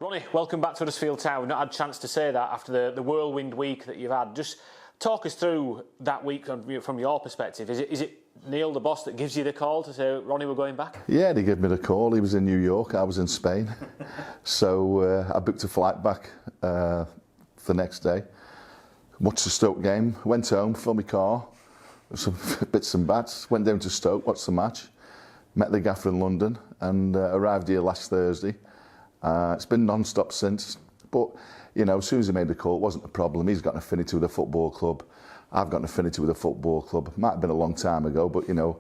Ronnie, welcome back to Huddersfield Town. We've not had a chance to say that after the whirlwind week that you've had. Just talk us through that week from your perspective. Is it Neil, the boss, that gives you the call to say, Ronnie, we're going back? Yeah, he gave me the call. He was in New York, I was in Spain. So I booked a flight back the next day. Watched the Stoke game, went home, filled my car, some bits and bats, went down to Stoke, watched the match, met the gaffer in London and arrived here last Thursday. It's been non-stop since, but you know, as soon as he made the call, it wasn't a problem. He's got an affinity with the football club. I've got an affinity with the football club. Might have been a long time ago, but you know,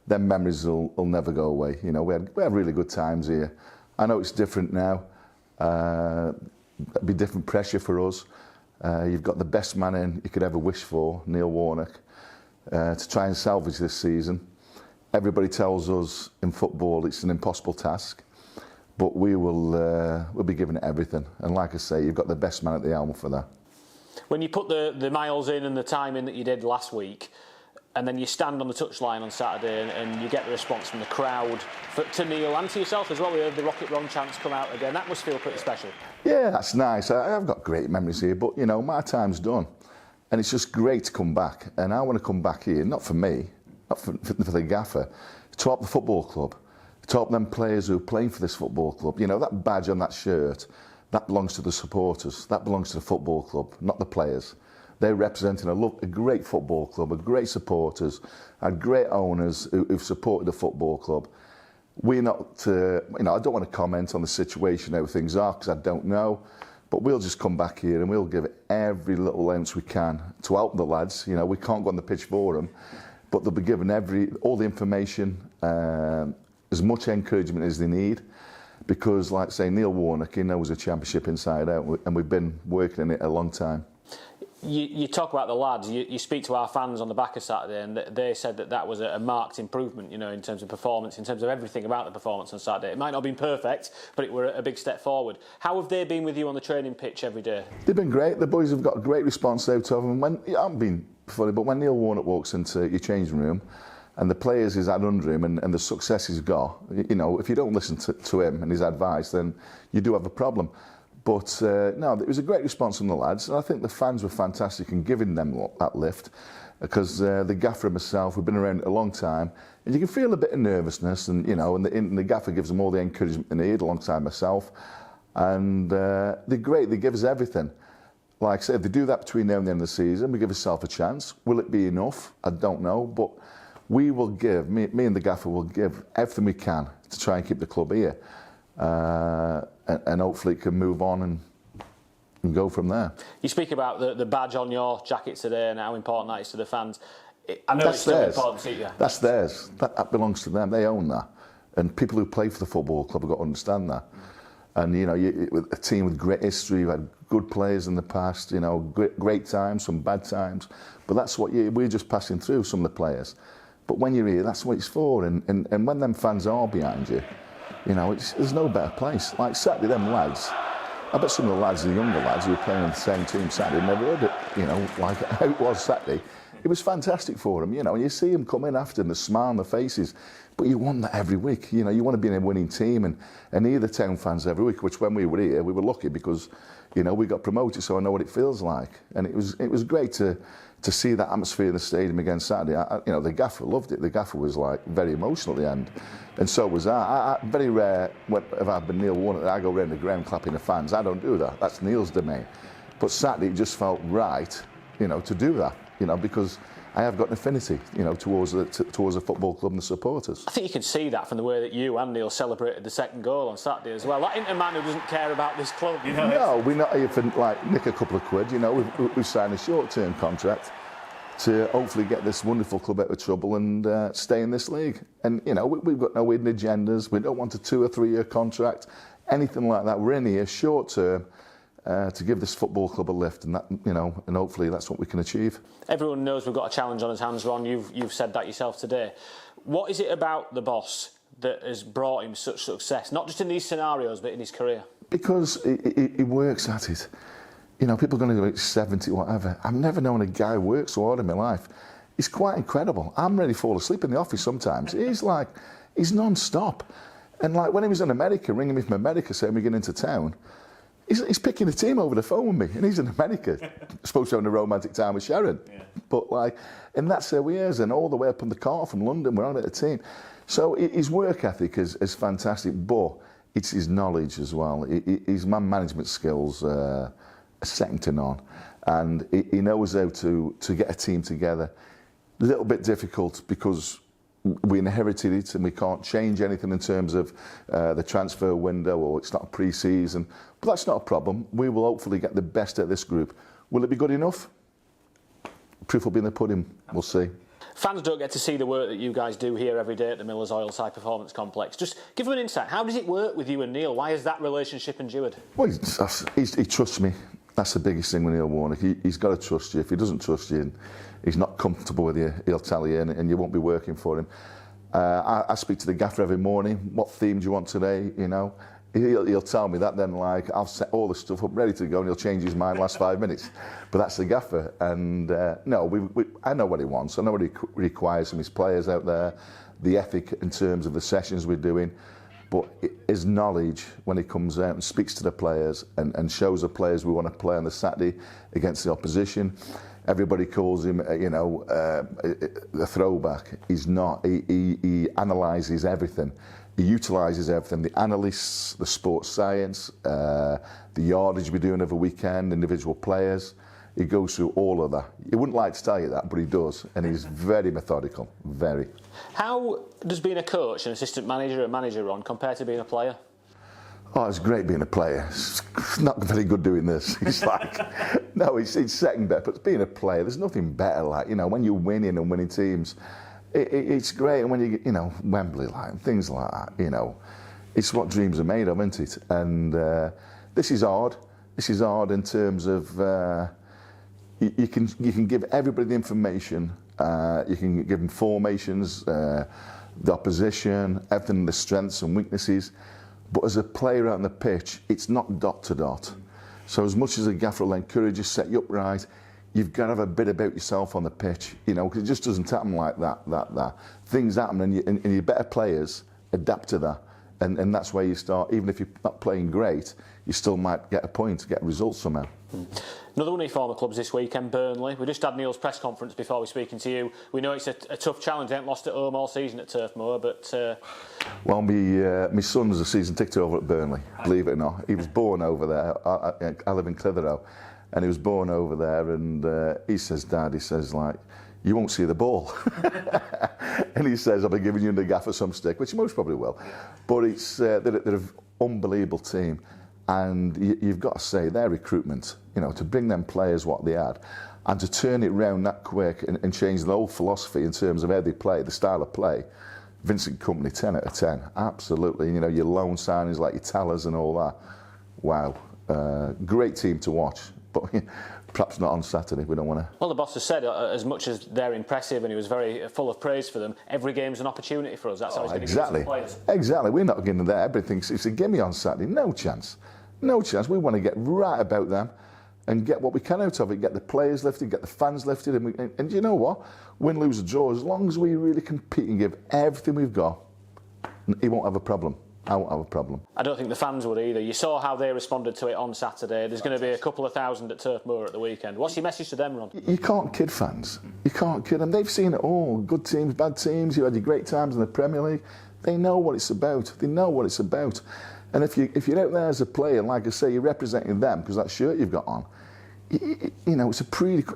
them memories will never go away. You know, we had really good times here. I know it's different now. It'll be different pressure for us. You've got the best man in you could ever wish for, Neil Warnock, to try and salvage this season. Everybody tells us in football it's an impossible task. But we'll be giving it everything. And like I say, you've got the best man at the helm for that. When you put the miles in and the time in that you did last week, and then you stand on the touchline on Saturday and you get the response from the crowd, to Neil and to yourself as well, we heard the Rocket Ron chants come out again. That must feel pretty special. Yeah, that's nice. I've got great memories here, but you know, my time's done. And it's just great to come back. And I want to come back here, not for me, not for the gaffer, to help the football club. To help them players who are playing for this football club. You know, that badge on that shirt, that belongs to the supporters, that belongs to the football club, not the players. They're representing a great football club, a great supporters, and great owners who've supported the football club. We're not, you know, I don't want to comment on the situation, how things are, because I don't know, but we'll just come back here and we'll give it every little ounce we can to help the lads. You know, we can't go on the pitch for them, but they'll be given all the information, as much encouragement as they need, because like say Neil Warnock, he knows the championship inside out, and we've been working in it a long time. You talk about the lads, you speak to our fans on the back of Saturday, and they said that was a marked improvement, you know, in terms of performance, in terms of everything about the performance on Saturday. It might not have been perfect, but it were a big step forward. How have they been with you on the training pitch every day? They've been great. The boys have got a great response out of them. I haven't been funny, but when Neil Warnock walks into your changing room, and the players he's had under him and the success he's got, you know, if you don't listen to him and his advice, then you do have a problem. But no, it was a great response from the lads, and I think the fans were fantastic in giving them that lift, because the gaffer and myself, we've been around a long time, and you can feel a bit of nervousness, and you know, and the gaffer gives them all the encouragement they need alongside myself, and they're great. They give us everything. Like I said, they do that between now and the end of the season. We give ourselves a chance. Will it be enough? I don't know, but we will give, me and the gaffer will give everything we can to try and keep the club here. And hopefully it can move on and go from there. You speak about the badge on your jacket today and how important that is to the fans. I know that's it's still theirs. important to you. That's theirs. That belongs to them. They own that. And people who play for the football club have got to understand that. And you know, with a team with great history, you've had good players in the past, you know, great times, some bad times. But that's what we're just passing through, some of the players. But when you're here, that's what it's for. And when them fans are behind you, you know, there's no better place. Like Saturday, them lads, I bet some of the lads, the younger lads who were playing on the same team Saturday, never heard it, you know, like how it was Saturday. It was fantastic for them, you know, and you see them come in after and the smile on their faces. But you want that every week, you know, you want to be in a winning team and hear the town fans every week, which when we were here, we were lucky because, you know, we got promoted, so I know what it feels like. And it was great to see that atmosphere in the stadium again Saturday. You know, the gaffer loved it. The gaffer was like very emotional at the end, and so was I. Very rare have I been Neil Warnock, I go around the ground clapping the fans. I don't do that. That's Neil's domain. But Saturday it just felt right, you know, to do that, you know, because I have got an affinity, you know, towards the football club and the supporters. I think you can see that from the way that you and Neil celebrated the second goal on Saturday as well. That ain't a man who doesn't care about this club, you know. No, we're not here for like nick a couple of quid, you know. We've signed a short-term contract to hopefully get this wonderful club out of trouble and stay in this league. And you know, we've got no hidden agendas. We don't want a 2 or 3 year contract, anything like that. We're in here short-term. To give this football club a lift, and that, you know, and hopefully that's what we can achieve. Everyone knows we've got a challenge on his hands, Ron. You've said that yourself today. What is it about the boss that has brought him such success, not just in these scenarios, but in his career? Because he works at it. You know, people are going to go 70, whatever. I've never known a guy who works so hard in my life. He's quite incredible. I'm ready to fall asleep in the office sometimes. He's non-stop. And like when he was in America, ringing me from America saying we're getting into town, He's picking the team over the phone with me, and he's in America, supposed to have a romantic time with Sharon. Yeah. But like, and that's how he is, and all the way up in the car from London, we're on at the team. So his work ethic is fantastic, but it's his knowledge as well. His man management skills are second to none, and he knows how to get a team together. A little bit difficult because we inherited it and we can't change anything in terms of the transfer window, or it's not a pre-season. But that's not a problem. We will hopefully get the best out of this group. Will it be good enough? Proof will be in the pudding. We'll see. Fans don't get to see the work that you guys do here every day at the Miller's Oils High Performance Complex. Just give them an insight. How does it work with you and Neil? Why is that relationship endured? Well, he trusts me. That's the biggest thing with Neil Warnock. He's got to trust you. If he doesn't trust you and he's not comfortable with you, he'll tell you, and you won't be working for him. I speak to the gaffer every morning. What theme do you want today? You know, he'll tell me that. Then, like, I'll set all the stuff up ready to go, and he'll change his mind last 5 minutes. But that's the gaffer. And no, I know what he wants. I know what he requires from his players out there. The ethic in terms of the sessions we're doing. But his knowledge when he comes out and speaks to the players and shows the players we want to play on the Saturday against the opposition. Everybody calls him, a throwback. He's not. He analyses everything. He utilises everything. The analysts, the sports science, the yardage we're doing every weekend, individual players. He goes through all of that. He wouldn't like to tell you that, but he does. And he's very methodical, very. How does being a coach, an assistant manager, a manager, Ron, compare to being a player? Oh, it's great being a player. It's not very good doing this. It's like, no, it's second best. But being a player, there's nothing better. Like, you know, when you're winning and winning teams, it's great. And when you get, you know, Wembley, like, things like that, you know, it's what dreams are made of, isn't it? And this is hard. This is hard in terms of you can give everybody the information. You can give them formations, the opposition, everything, the strengths and weaknesses. But as a player out on the pitch, it's not dot to dot. So as much as a gaffer will encourage you, set you up right, you've got to have a bit about yourself on the pitch, you know, because it just doesn't happen like that. Things happen, and your better players adapt to that. And that's where you start. Even if you're not playing great, you still might get a point, get results somehow. Another one of your former clubs this weekend, Burnley. We just had Neil's press conference before we speaking to you. We know it's a tough challenge. They haven't lost at home all season at Turf Moor, but... Well, my son's a season ticket over at Burnley, believe it or not. He was born over there. I live in Clitheroe, and he was born over there, and he says, Dad, he says, like, you won't see the ball. And he says, I'll be giving you the gaffer some stick, which he most probably will. But it's they're an unbelievable team. And you've got to say, their recruitment, you know, to bring them players what they had, and to turn it round that quick and change the whole philosophy in terms of how they play, the style of play. Vincent Kompany, 10 out of 10, absolutely. You know, your loan signings like your Tellers and all that. Wow, great team to watch, but perhaps not on Saturday. We don't want to. Well, the boss has said, as much as they're impressive, and he was very full of praise for them, every game's an opportunity for us. That's how he's going to give us players. Exactly. We're not getting there. Everything's it's a gimme on Saturday. No chance. No chance. We want to get right about them and get what we can out of it. Get the players lifted, get the fans lifted, and you know what? Win, lose, or draw. As long as we really compete and give everything we've got, he won't have a problem. I won't have a problem. I don't think the fans would either. You saw how they responded to it on Saturday. There's going to be a couple of thousand at Turf Moor at the weekend. What's your message to them, Ron? You can't kid fans. You can't kid them. They've seen it all. Good teams, bad teams. You had your great times in the Premier League. They know what it's about. They know what it's about. And if you're out there as a player, and like I say, you're representing them because that shirt you've got on, you know, it's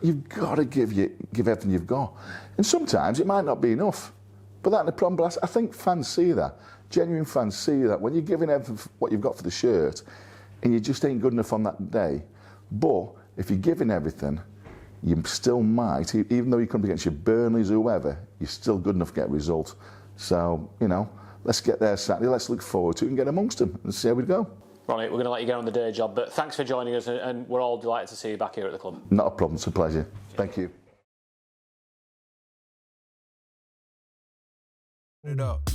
you've got to give everything you've got. And sometimes it might not be enough. But that's the problem. But I think fans see that. Genuine fans see that when you're giving everything what you've got for the shirt and you just ain't good enough on that day. But if you're giving everything, you still might, even though you come against your Burnleys or whoever, you're still good enough to get a result. So, you know, let's get there Saturday, let's look forward to it and get amongst them and see how we go. Ronnie, we're going to let you get on the day job, but thanks for joining us, and we're all delighted to see you back here at the club. Not a problem, it's a pleasure. Thank you. It up.